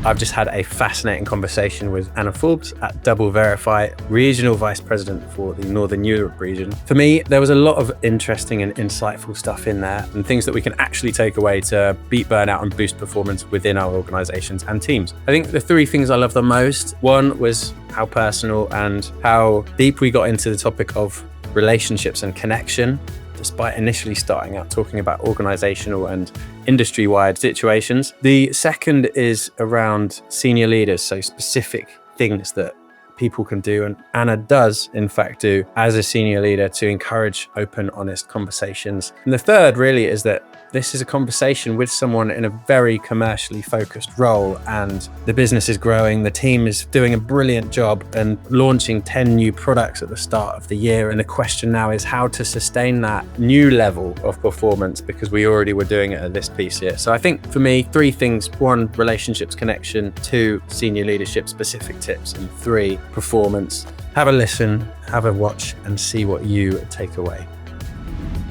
I've just had a fascinating conversation with Anna Forbes at Double Verify, Regional Vice President for the Northern Eurore Region. For me, there was a lot of interesting and insightful stuff in there and things that we can actually take away to beat burnout and boost performance within our organisations and teams. I think the three things I love the most, one was how personal and how deep we got into the topic of relationships and connection, despite initially starting out talking about organizational and industry-wide situations. The second is around senior leaders, so specific things that people can do, and Anna does in fact do as a senior leader to encourage open, honest conversations. And the third really is that this is a conversation with someone in a very commercially focused role, and the business is growing, the team is doing a brilliant job and launching 10 new products at the start of the year. And the question now is how to sustain that new level of performance, because we already were doing it at this piece here. So I think for me, three things: one, relationships, connection; two, senior leadership specific tips; and three, performance. Have a listen, have a watch, and see what you take away.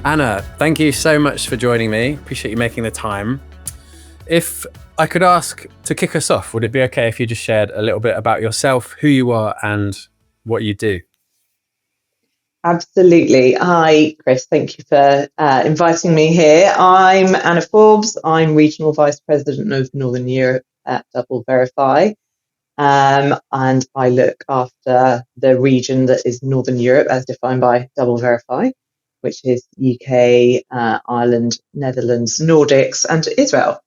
Anna, thank you so much for joining me. Appreciate you making the time. If I could ask to kick us off, would it be okay if you just shared a little bit about yourself, who you are and what you do? Absolutely. Hi, Chris. Thank you for inviting me here. I'm Anna Forbes. I'm Regional Vice President of Northern Europe at Double Verify. And I look after the region that is Northern Europe as defined by Double Verify, which is UK, Ireland, Netherlands, Nordics, and Israel.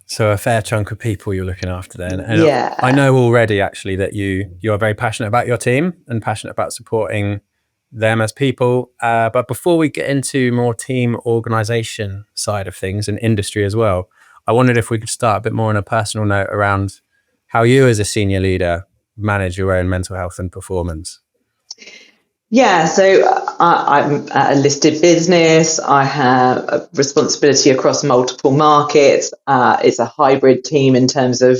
So a fair chunk of people you're looking after then. And yeah. I know already actually that you're very passionate about your team and passionate about supporting them as people. But before we get into more team organization side of things and industry as well, I wondered if we could start a bit more on a personal note around how you as a senior leader manage your own mental health and performance. Yeah, so I'm a listed business. I have a responsibility across multiple markets. It's a hybrid team in terms of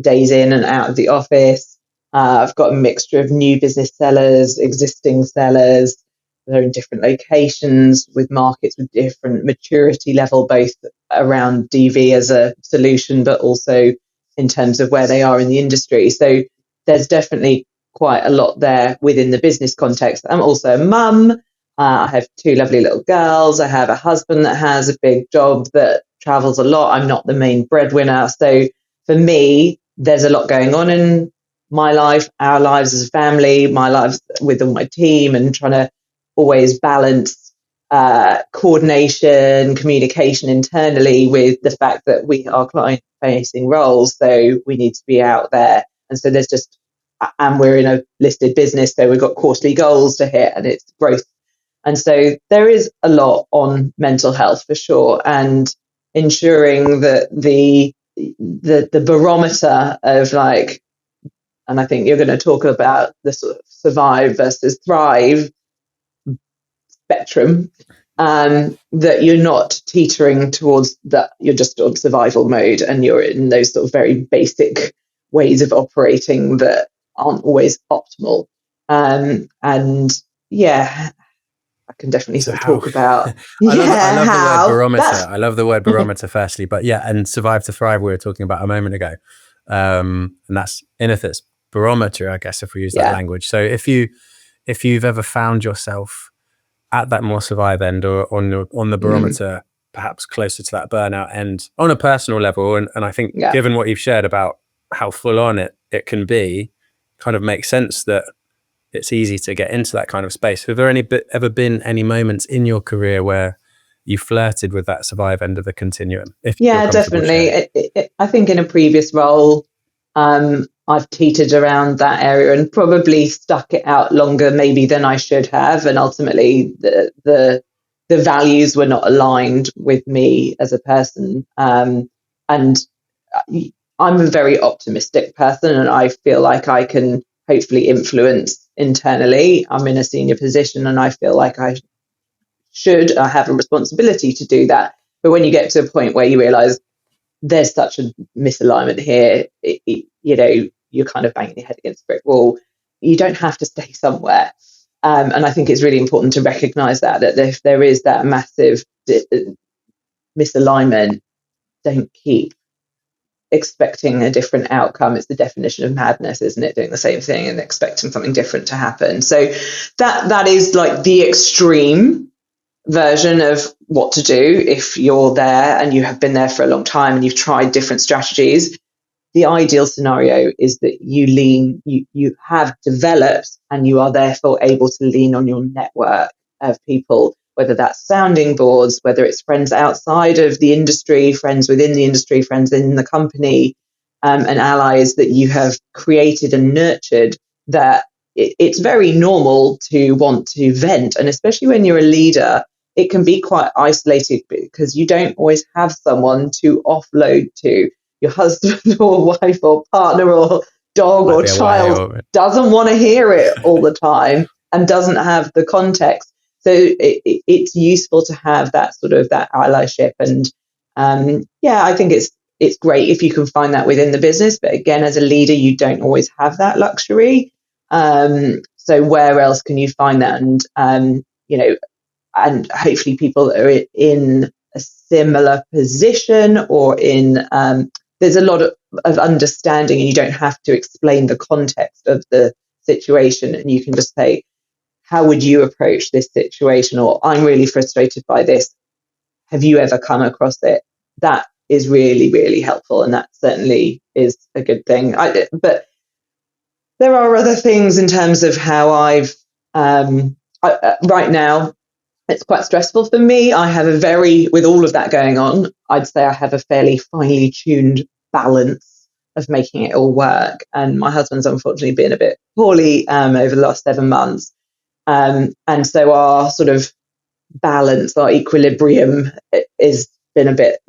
days in and out of the office. I've got a mixture of new business sellers, existing sellers. They're in different locations with markets with different maturity level, both around DV as a solution, but also in terms of where they are in the industry. So there's definitely quite a lot there within the business context. I'm also a mum. I have two lovely little girls. I have a husband that has a big job that travels a lot. I'm not the main breadwinner. So for me, there's a lot going on in my life, our lives as a family, my lives with all my team, and trying to always balance coordination, communication internally with the fact that we are client-facing roles. So we need to be out there. And so and we're in a listed business, so we've got quarterly goals to hit and it's growth. And so there is a lot on mental health for sure, and ensuring that the barometer of and I think you're going to talk about the sort of survive versus thrive spectrum, that you're not teetering towards that, you're just on survival mode and you're in those sort of very basic ways of operating that aren't always optimal. And yeah, I can definitely talk about. I love the word barometer. I love the word barometer firstly, but yeah, and survive to thrive we were talking about a moment ago. And that's Ineth's barometer, I guess, if we use that language. So if you've ever found yourself at that more survive end or on the barometer, perhaps closer to that burnout end on a personal level, and I think given what you've shared about how full on it can be, kind of makes sense that it's easy to get into that kind of space. Have there ever been any moments in your career where you flirted with that survive end of the continuum? Yeah, definitely. I think in a previous role, I've teetered around that area and probably stuck it out longer maybe than I should have. And ultimately the values were not aligned with me as a person. And I'm a very optimistic person, and I feel like I can hopefully influence internally. I'm in a senior position and I feel like I have a responsibility to do that. But when you get to a point where you realize there's such a misalignment here, you're kind of banging your head against a brick wall. You don't have to stay somewhere. And I think it's really important to recognize that if there is that massive misalignment, don't keep expecting a different outcome. It's the definition of madness, isn't it? Doing the same thing and expecting something different to happen. So that is like the extreme version of what to do if you're there and you have been there for a long time and you've tried different strategies. The ideal scenario is that you have developed and you are therefore able to lean on your network of people, whether that's sounding boards, whether it's friends outside of the industry, friends within the industry, friends in the company, and allies that you have created and nurtured, that it's very normal to want to vent. And especially when you're a leader, it can be quite isolated because you don't always have someone to offload to. Your husband or wife or partner or dog or child doesn't want to hear it all the time and doesn't have the context. So it's useful to have that sort of that allyship. And I think it's great if you can find that within the business. But again, as a leader, you don't always have that luxury. So where else can you find that? And, and hopefully people are in a similar position or in there's a lot of understanding, and you don't have to explain the context of the situation, and you can just say, how would you approach this situation? Or I'm really frustrated by this. Have you ever come across it? That is really, really helpful, and that certainly is a good thing. But there are other things in terms of how I've right now, it's quite stressful for me. I have with all of that going on, I'd say I have a fairly finely tuned balance of making it all work. And my husband's unfortunately been a bit poorly over the last 7 months. And so our sort of balance, our equilibrium has been a bit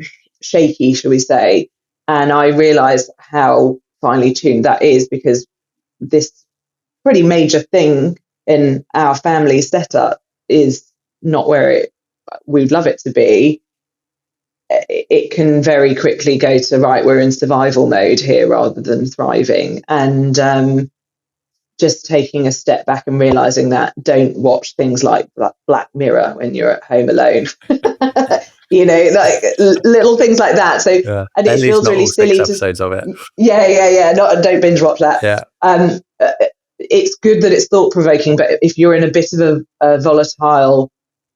shaky, shall we say. And I realised how finely tuned that is, because this pretty major thing in our family setup is not where we'd love it to be. It can very quickly go to, right, we're in survival mode here rather than thriving. And just taking a step back and realizing that, don't watch things like Black Mirror when you're at home alone. Like little things like that. So, and it feels really silly. Episodes of it. Yeah. Don't binge watch that. Yeah. It's good that it's thought provoking, but if you're in a bit of a volatile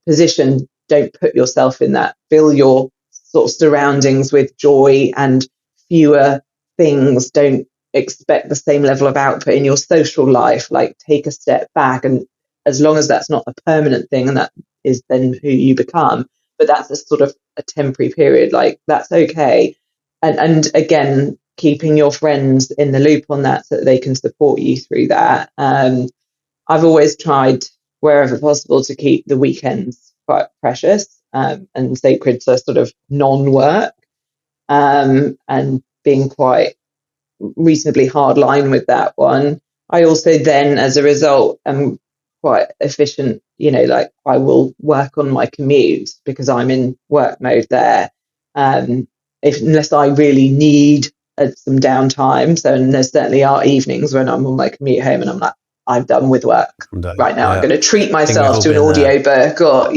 position, don't put yourself in that. Fill your sort of surroundings with joy and fewer things. Don't expect the same level of output in your social life. Like, take a step back, and as long as that's not a permanent thing, and that is then who you become, but that's a sort of a temporary period, like that's okay. And again, keeping your friends in the loop on that so that they can support you through that. I've always tried, wherever possible, to keep the weekends quite precious and sacred to sort of non-work, and being quite reasonably hard line with that one. I also then, as a result, am quite efficient. Like, I will work on my commute because I'm in work mode there. Unless I really need some downtime. So, and there certainly are evenings when I'm on my commute home and I'm like, I'm done with work right now. Yeah. I'm going to treat myself to an audio book or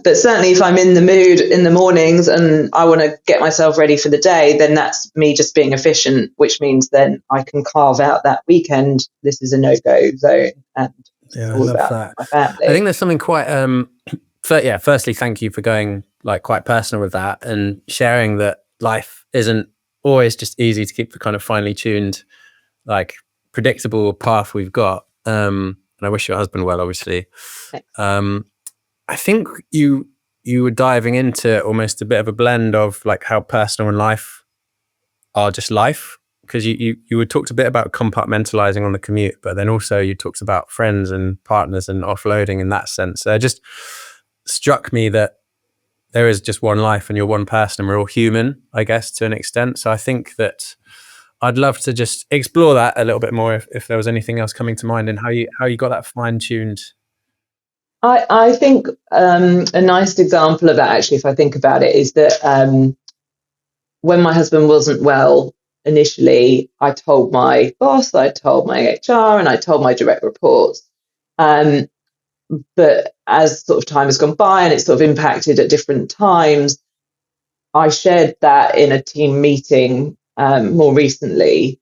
but certainly if I'm in the mood in the mornings and I want to get myself ready for the day, then that's me just being efficient, which means then I can carve out that weekend. This is a no-go zone. And I love that. My family. I think there's something quite, firstly, thank you for going like quite personal with that and sharing that life isn't always just easy to keep the kind of finely tuned, like predictable path we've got. And I wish your husband well, obviously. I think you were diving into almost a bit of a blend of like how personal and life are just life, because you had talked a bit about compartmentalizing on the commute, but then also you talked about friends and partners and offloading in that sense. So it just struck me that there is just one life and you're one person and we're all human, I guess, to an extent. So I think that I'd love to just explore that a little bit more if there was anything else coming to mind, and how you got that fine-tuned. I think a nice example of that, actually, if I think about it, is that when my husband wasn't well initially, I told my boss, I told my HR, and I told my direct reports. But as sort of time has gone by and it's sort of impacted at different times, I shared that in a team meeting more recently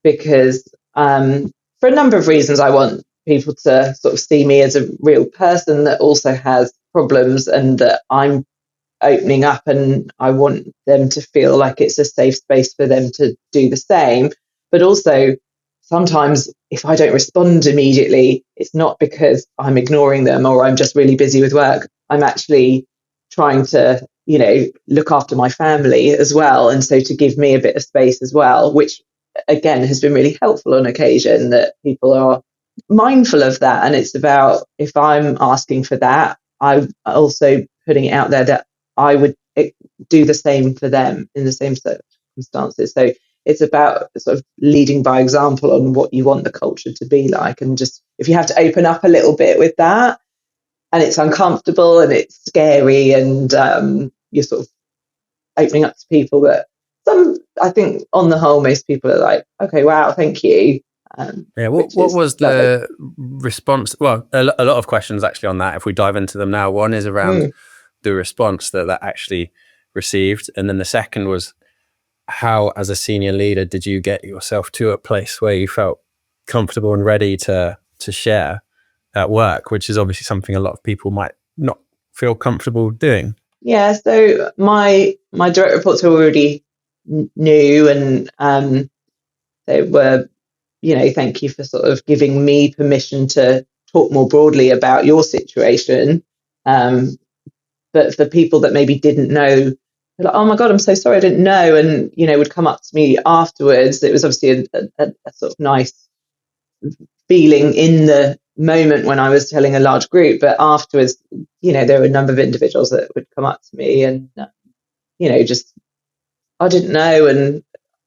because for a number of reasons, I want people to sort of see me as a real person that also has problems and that I'm opening up, and I want them to feel like it's a safe space for them to do the same. But also, sometimes if I don't respond immediately, it's not because I'm ignoring them or I'm just really busy with work. I'm actually trying to, look after my family as well. And so to give me a bit of space as well, which again has been really helpful on occasion, that people are mindful of that. And it's about, if I'm asking for that, I'm also putting it out there that I would do the same for them in the same circumstances. So it's about sort of leading by example on what you want the culture to be like. And just, if you have to open up a little bit with that, and it's uncomfortable and it's scary, and you're sort of opening up to people that I think on the whole, most people are like, okay, wow, thank you. What was the response? Well, a lot of questions actually on that, if we dive into them now. One is around the response that actually received. And then the second was, how, as a senior leader, did you get yourself to a place where you felt comfortable and ready to share at work, which is obviously something a lot of people might not feel comfortable doing? Yeah, so my direct reports were already new, and they were, thank you for sort of giving me permission to talk more broadly about your situation. But for people that maybe didn't know, they're like, oh my God, I'm so sorry, I didn't know. And, would come up to me afterwards. It was obviously a sort of nice feeling in the moment when I was telling a large group. But afterwards, there were a number of individuals that would come up to me and, just, I didn't know. And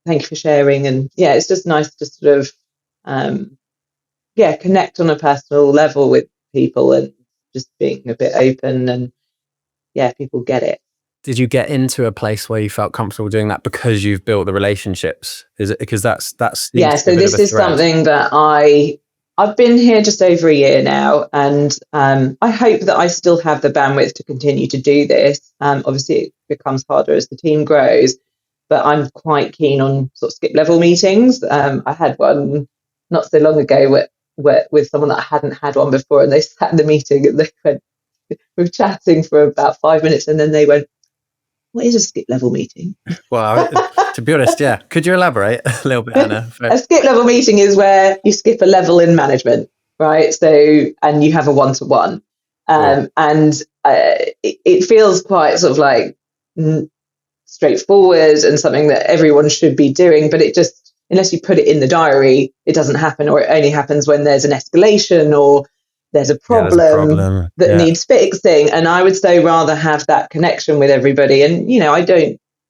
thank you for sharing. And yeah, it's just nice to sort of, connect on a personal level with people and just being a bit open, and people get it. Did you get into a place where you felt comfortable doing that because you've built the relationships? Is it because that's yeah? So this is something that I've been here just over a year now, and I hope that I still have the bandwidth to continue to do this. Obviously, it becomes harder as the team grows, but I'm quite keen on sort of skip level meetings. I had one not so long ago with someone that I hadn't had one before, and they sat in the meeting and they went, we were chatting for about 5 minutes, and then they went, what is a skip level meeting? Well, to be honest, yeah. Could you elaborate a little bit, Anna? A skip level meeting is where you skip a level in management, right? So, and you have a one-to-one. And it feels quite sort of like straightforward and something that everyone should be doing, but it just, unless you put it in the diary, it doesn't happen, or it only happens when there's an escalation or there's a problem, that needs fixing. And I would say rather have that connection with everybody. And,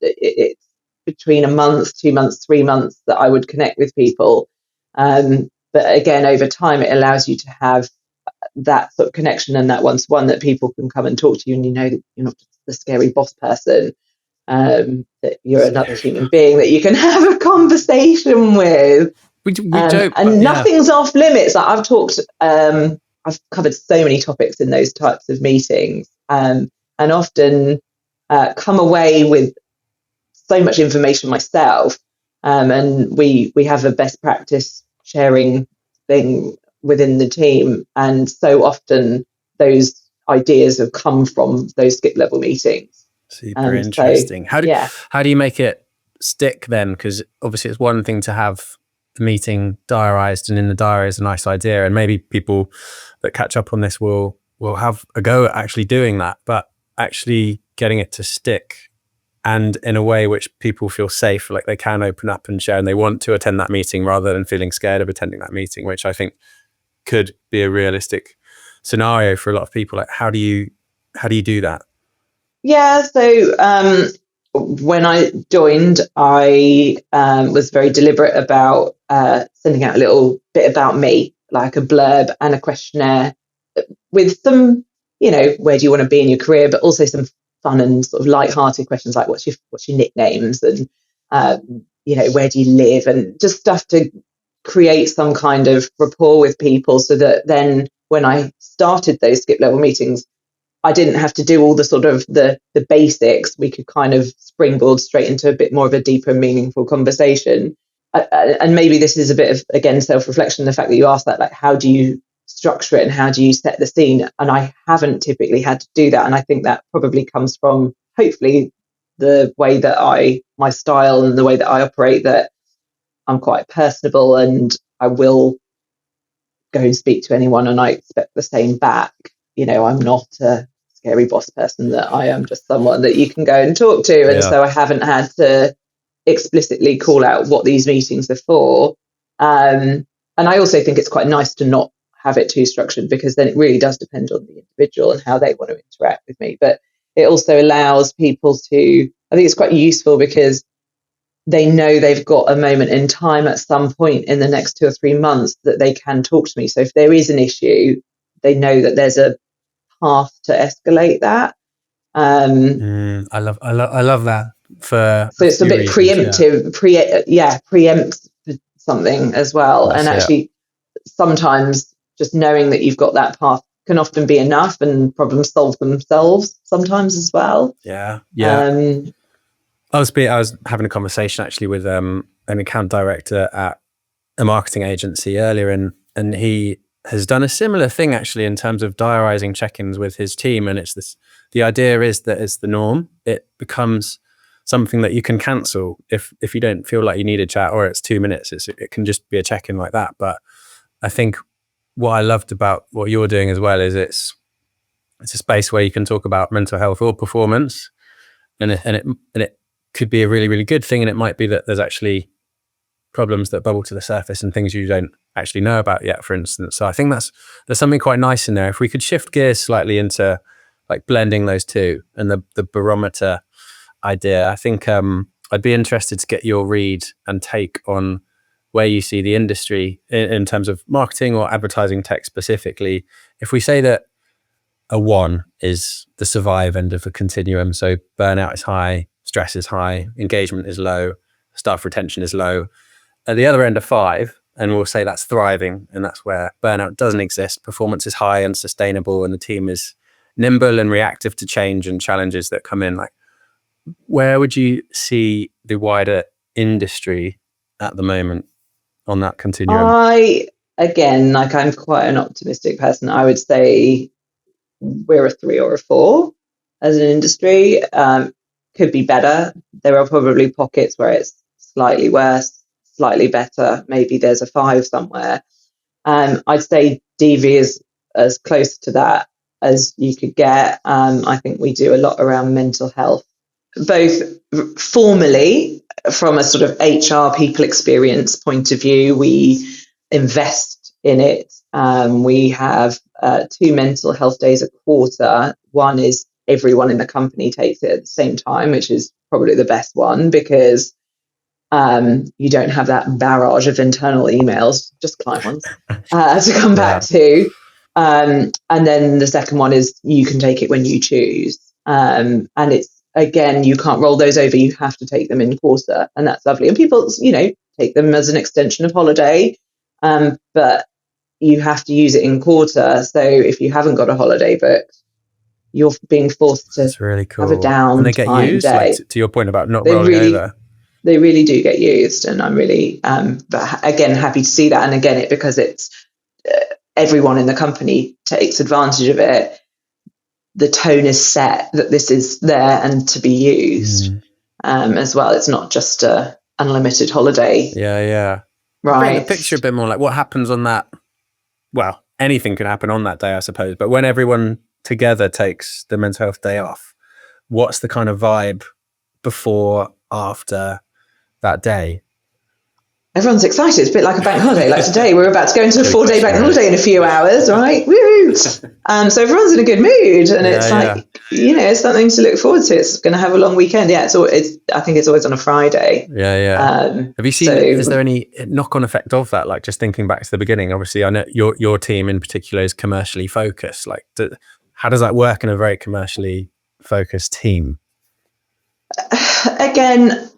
it's between a month, 2 months, 3 months that I would connect with people. But again, over time, it allows you to have that sort of connection and that one-to-one, that people can come and talk to you, and that you're not just the scary boss person. That you're another human being that you can have a conversation with. We joke, and nothing's off limits. Like I've covered so many topics in those types of meetings, and often come away with so much information myself. And we have a best practice sharing thing within the team, and so often those ideas have come from those skip level meetings. Super interesting. How do you make it stick then? Because obviously it's one thing to have the meeting diarized, and in the diary is a nice idea, and maybe people that catch up on this will have a go at actually doing that, but actually getting it to stick, and in a way which people feel safe, like they can open up and share, and they want to attend that meeting rather than feeling scared of attending that meeting, which I think could be a realistic scenario for a lot of people. Like, how do you do that? Yeah, so when I joined, I was very deliberate about sending out a little bit about me, like a blurb and a questionnaire with some, where do you want to be in your career, but also some fun and sort of light-hearted questions like what's your nicknames, and where do you live, and just stuff to create some kind of rapport with people, so that then when I started those skip level meetings, I didn't have to do all the sort of the basics. We could kind of springboard straight into a bit more of a deeper, meaningful conversation. And maybe this is a bit of, again, self-reflection, the fact that you asked that, like, how do you structure it and how do you set the scene? And I haven't typically had to do that. And I think that probably comes from, hopefully, the way that my style and the way that I operate, that I'm quite personable and I will go and speak to anyone and I expect the same back. I'm not a scary boss person, that I am just someone that you can go and talk to. And so I haven't had to explicitly call out what these meetings are for. And I also think it's quite nice to not have it too structured, because then it really does depend on the individual and how they want to interact with me. But it also allows people to, I think it's quite useful, because they know they've got a moment in time at some point in the next 2 or 3 months that they can talk to me. So if there is an issue, they know that there's a path to escalate that. I love that. So it's a bit preemptive, preempt something as well. That's and actually, sometimes just knowing that you've got that path can often be enough, and problems solve themselves sometimes as well. Yeah. I was having a conversation actually with an account director at a marketing agency earlier, and he has done a similar thing actually in terms of diarising check-ins with his team. And the idea is that it's the norm. It becomes something that you can cancel if you don't feel like you need a chat, or it's 2 minutes. It can just be a check-in like that. But I think what I loved about what you're doing as well is it's a space where you can talk about mental health or performance, and it could be a really, really good thing. And it might be that there's actually problems that bubble to the surface and things you don't actually know about yet, for instance. So I think there's something quite nice in there. If we could shift gears slightly into like blending those two and the barometer idea, I think I'd be interested to get your read and take on where you see the industry in terms of marketing or advertising tech specifically. If we say that a 1 is the survive end of a continuum, so burnout is high, stress is high, engagement is low, staff retention is low. At the other end of 5, and we'll say that's thriving, and that's where burnout doesn't exist, performance is high and sustainable, and the team is nimble and reactive to change and challenges that come in. Like, where would you see the wider industry at the moment on that continuum? I'm quite an optimistic person. I would say we're a 3 or a 4 as an industry. Could be better. There are probably pockets where it's slightly worse, slightly better. Maybe there's a 5 somewhere. I'd say DV is as close to that as you could get. I think we do a lot around mental health, both formally from a sort of HR people experience point of view. We invest in it. We have 2 mental health days a quarter. One is everyone in the company takes it at the same time, which is probably the best one, because you don't have that barrage of internal emails, just client ones, to come back to. And then the second one is you can take it when you choose. And it's, again, you can't roll those over. You have to take them in quarter, and that's lovely. And people, take them as an extension of holiday, but you have to use it in quarter. So if you haven't got a holiday booked, you're being forced to really cool. have a down and they get used, day. Like, to your point about not rolling over. They really do get used, and I'm really, but again, happy to see that. And again, because it's everyone in the company takes advantage of it, the tone is set that this is there and to be used as well. It's not just a unlimited holiday. Yeah. Right. Paint the picture a bit more, like what happens on that. Well, anything could happen on that day, I suppose. But when everyone together takes the mental health day off, what's the kind of vibe before, after that day? Everyone's excited. It's a bit like a bank holiday. Like today, we're about to go into a 4-day bank holiday in a few hours, right? Woo! So everyone's in a good mood, and it's something to look forward to. It's going to have a long weekend. Yeah, I think it's always on a Friday. Yeah. Have you seen? Is there any knock-on effect of that? Like, just thinking back to the beginning. Obviously, I know your team in particular is commercially focused. Like, how does that work in a very commercially focused team? Again,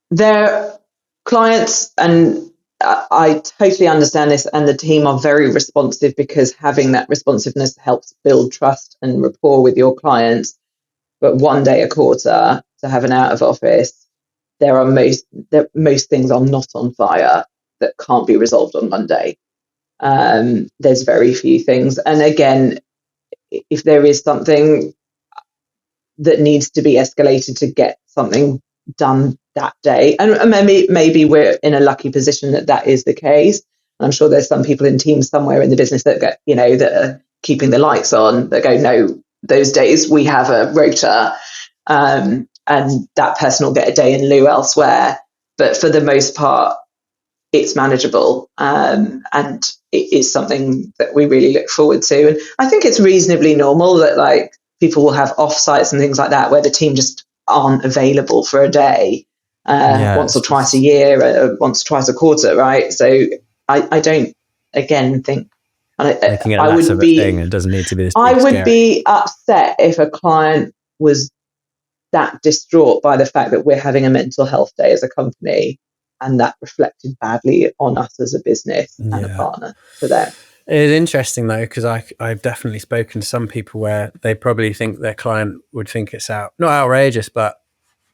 their clients and I totally understand this, and the team are very responsive, because having that responsiveness helps build trust and rapport with your clients. But one day a quarter to have an out of office, most things are not on fire that can't be resolved on Monday. There's very few things, and again, if there is something that needs to be escalated to get something done that day, and maybe we're in a lucky position that is the case. I'm sure there's some people in teams somewhere in the business that get, that are keeping the lights on, that go, no, those days we have a rota, and that person will get a day in lieu elsewhere. But for the most part, it's manageable, and it is something that we really look forward to. And I think it's reasonably normal that, like, people will have offsites and things like that where the team just aren't available for a day, once or twice a year, once or twice a quarter, right? So I don't, again, think making it less of a thing. It doesn't need to be this big, I would scary. be upset if a client was that distraught by the fact that we're having a mental health day as a company, and that reflected badly on us as a business and a partner for them. It is interesting though, because I've definitely spoken to some people where they probably think their client would think it's not outrageous, but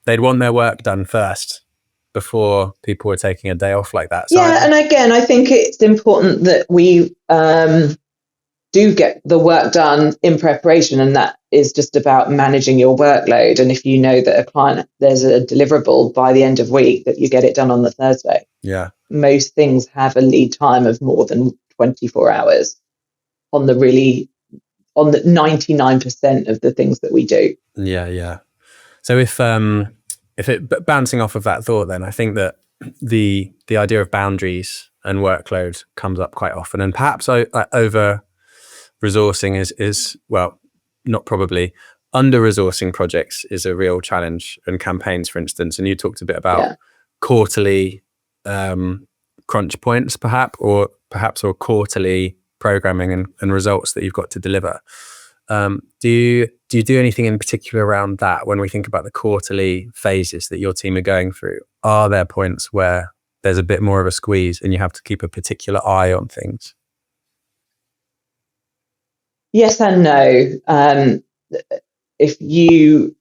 they'd want their work done first before people were taking a day off like that. So and again, I think it's important that we do get the work done in preparation, and that is just about managing your workload. And if you know that a client, there's a deliverable by the end of week, that you get it done on the Thursday. Yeah. Most things have a lead time of more than 24 hours on the 99% of the things that we do. Yeah. So if it bouncing off of that thought, then I think that the idea of boundaries and workload comes up quite often, and perhaps over resourcing is well, not probably, under resourcing projects is a real challenge, and campaigns, for instance. And you talked a bit about quarterly crunch points, or quarterly programming and results that you've got to deliver. Do you do anything in particular around that when we think about the quarterly phases that your team are going through? Are there points where there's a bit more of a squeeze and you have to keep a particular eye on things? Yes and no. If you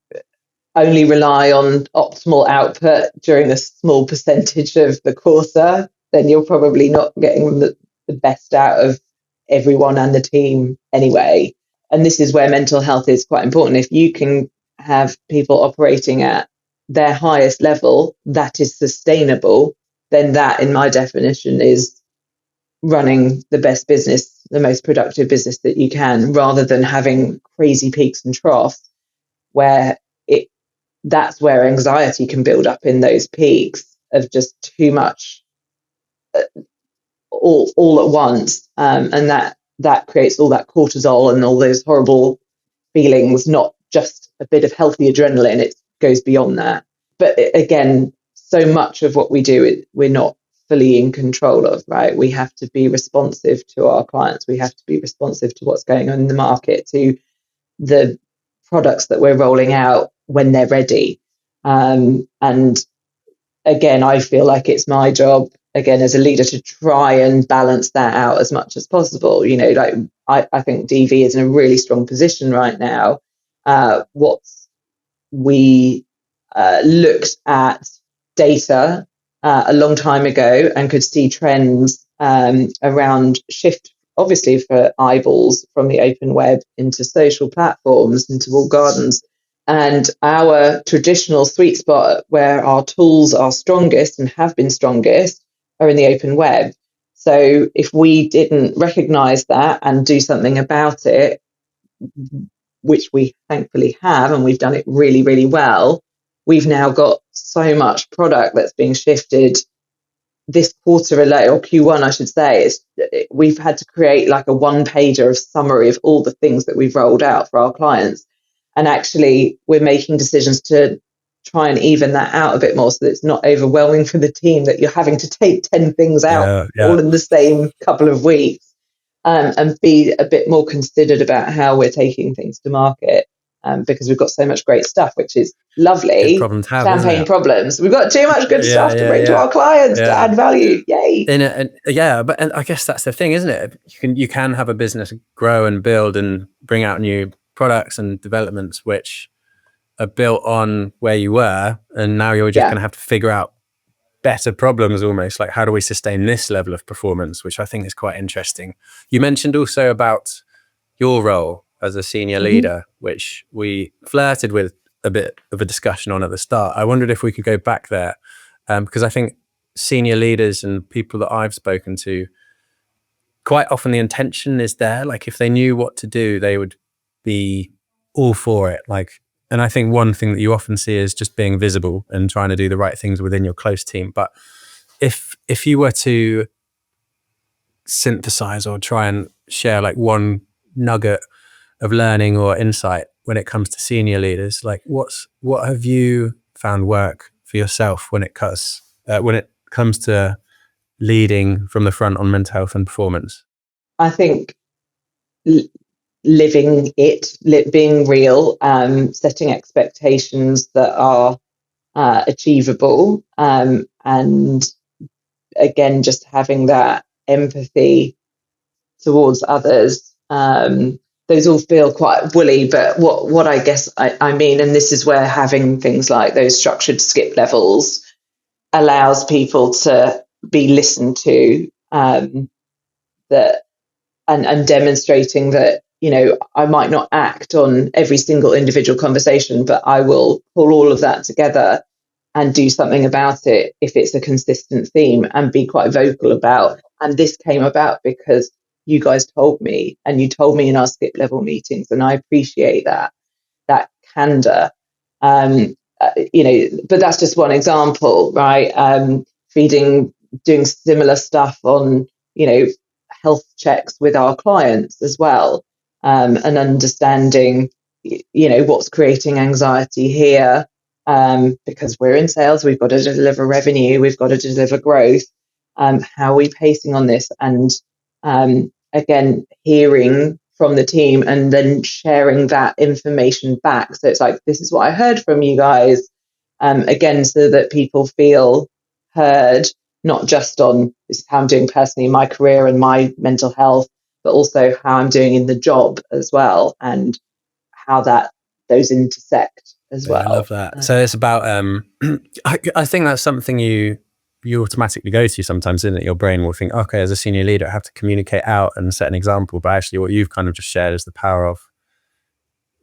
only rely on optimal output during a small percentage of the quarter, then you're probably not getting the best out of everyone and the team anyway. And this is where mental health is quite important. If you can have people operating at their highest level that is sustainable, then that, in my definition, is running the best business, the most productive business that you can, rather than having crazy peaks and troughs where that's where anxiety can build up, in those peaks of just too much all at once, and that creates all that cortisol and all those horrible feelings, not just a bit of healthy adrenaline. It goes beyond that. But again, so much of what we do, we're not fully in control of, right? We have to be responsive to our clients. We have to be responsive to what's going on in the market, to the products that we're rolling out when they're ready. And again, I feel like it's my job, again, as a leader, to try and balance that out as much as possible. Like, I think DV is in a really strong position right now. We looked at data a long time ago and could see trends around shift, obviously, for eyeballs from the open web into social platforms, into walled gardens. And our traditional sweet spot, where our tools are strongest and have been strongest, are in the open web. So if we didn't recognize that and do something about it, which we thankfully have, and we've done it really, really well, we've now got so much product that's being shifted this quarter alone, or Q1, I should say. We've had to create like a one-pager of summary of all the things that we've rolled out for our clients. And actually, we're making decisions to try and even that out a bit more, so that it's not overwhelming for the team that you're having to take 10 things out all in the same couple of weeks, and be a bit more considered about how we're taking things to market. because we've got so much great stuff, which is Good lovely. problem to have, Champagne isn't it? problems. We've got too much good stuff to bring to our clients to add value. Yay! But I guess that's the thing, isn't it? You can have a business grow and build and bring out new products and developments which are built on where you were, and now you're just going to have to figure out better problems, almost like how do we sustain this level of performance, which I think is quite interesting. You mentioned also about your role as a senior leader, which we flirted with a bit of a discussion on at the start. I wondered if we could go back there, because I think senior leaders and people that I've spoken to, quite often the intention is there. Like if they knew what to do, they would be all for it. And I think one thing that you often see is just being visible and trying to do the right things within your close team. But if you were to synthesize or try and share like one nugget of learning or insight when it comes to senior leaders, like what have you found work for yourself when it comes to leading from the front on mental health and performance? I think living it, being real, setting expectations that are achievable, and again, just having that empathy towards others. Those all feel quite woolly, but what I guess I mean, and this is where having things like those structured skip levels allows people to be listened to, that and demonstrating that, I might not act on every single individual conversation, but I will pull all of that together and do something about it if it's a consistent theme, and be quite vocal about, and this came about because you guys told me, and you told me in our skip level meetings, and I appreciate that candor. But that's just one example, right? Doing similar stuff on, health checks with our clients as well, and understanding, what's creating anxiety here, because we're in sales, we've got to deliver revenue, we've got to deliver growth. How are we pacing on this? And again, hearing from the team and then sharing that information back. So it's like, this is what I heard from you guys, again, so that people feel heard, not just on this is how I'm doing personally in my career and my mental health, but also how I'm doing in the job as well, and how those intersect as well. I love that. So it's about, I think that's something you automatically go to sometimes, isn't it? Your brain will think, okay, as a senior leader, I have to communicate out and set an example. But actually what you've kind of just shared is the power of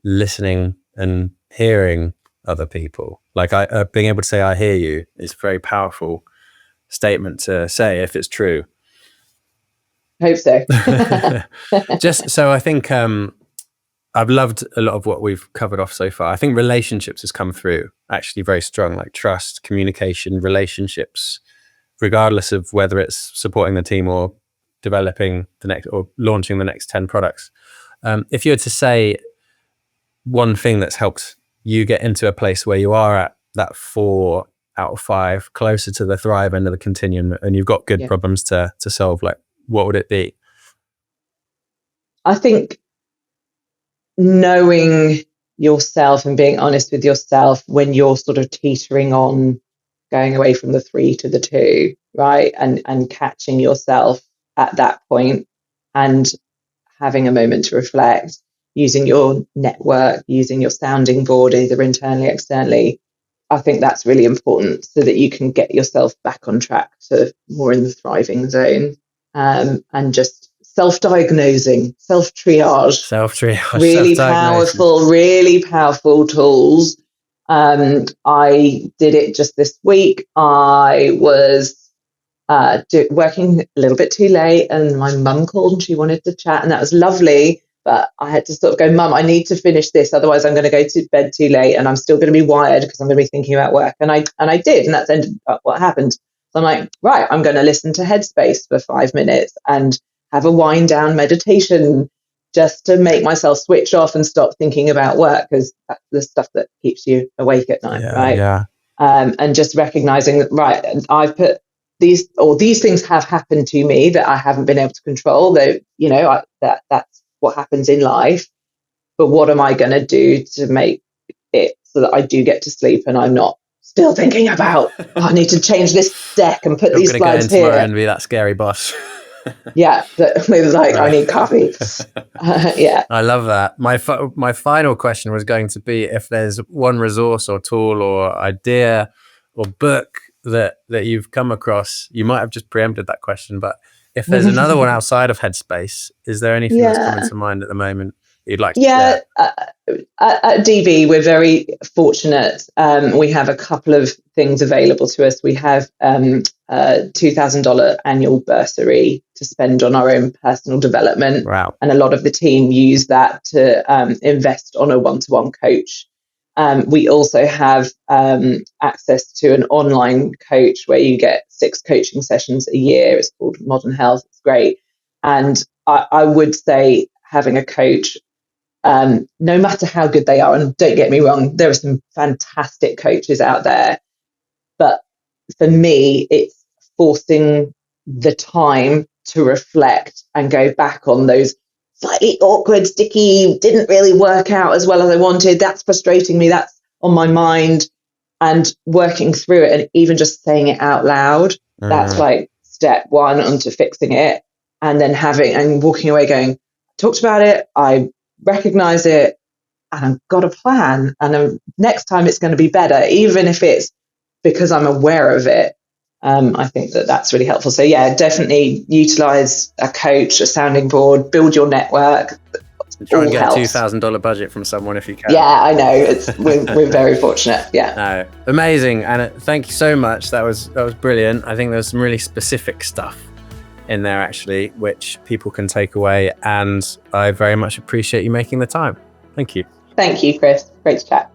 listening and hearing other people. Like being able to say, I hear you, is a very powerful statement to say if it's true. Hope so. Just so I think I've loved a lot of what we've covered off so far. I think relationships has come through actually very strong, like trust, communication, relationships, regardless of whether it's supporting the team or developing the next or launching the next 10 products. If you were to say one thing that's helped you get into a place where you are at that 4 out of 5, closer to the thrive end of the continuum, and you've got good problems to solve, like what would it be? I think knowing yourself and being honest with yourself when you're sort of teetering on going away from the 3 to the 2, right? And catching yourself at that point and having a moment to reflect, using your network, using your sounding board, either internally, externally. I think that's really important so that you can get yourself back on track to more in the thriving zone, and just self-diagnosing, self-triage, really powerful tools. I did it just this week. I was working a little bit too late, and my mum called and she wanted to chat, and that was lovely. But I had to sort of go, Mum, I need to finish this, otherwise I'm going to go to bed too late, and I'm still going to be wired because I'm going to be thinking about work. And I did, and that's ended up what happened. So I'm like, right, I'm going to listen to Headspace for 5 minutes and have a wind down meditation just to make myself switch off and stop thinking about work, because that's the stuff that keeps you awake at night, right? Yeah. And just recognizing that, right, I've put these things have happened to me that I haven't been able to control. Though, that's what happens in life. but what am I going to do to make it so that I do get to sleep and I'm not still thinking about, I need to change this deck and put You're these going to go in slides tomorrow here. and be that scary boss. Yeah, with like, I need coffee. Yeah. I love that. My final question was going to be if there's one resource or tool or idea or book that you've come across. You might have just preempted that question, but if there's another one outside of Headspace, is there anything that's coming to mind at the moment you'd like to share? At DV, we're very fortunate. We have a couple of things available to us. We have a $2,000 annual bursary to spend on our own personal development. Wow. And a lot of the team use that to invest on a one-to-one coach. We also have access to an online coach where you get 6 coaching sessions a year. It's called Modern Health. It's great. And I would say having a coach, no matter how good they are, and don't get me wrong, there are some fantastic coaches out there, but for me, it's forcing the time to reflect and go back on those slightly awkward, sticky, didn't really work out as well as I wanted. That's frustrating me. That's on my mind, and working through it and even just saying it out loud. That's like step one onto fixing it. And then walking away going, talked about it, I recognize it, and I've got a plan. And next time it's going to be better, even if it's because I'm aware of it. I think that's really helpful. So yeah, definitely utilize a coach, a sounding board, build your network. Try and get a $2,000 budget from someone if you can. Yeah, I know. We're very fortunate. Yeah. No, amazing, Anna. Thank you so much. That was brilliant. I think there's some really specific stuff in there actually, which people can take away. And I very much appreciate you making the time. Thank you. Thank you, Chris. Great to chat.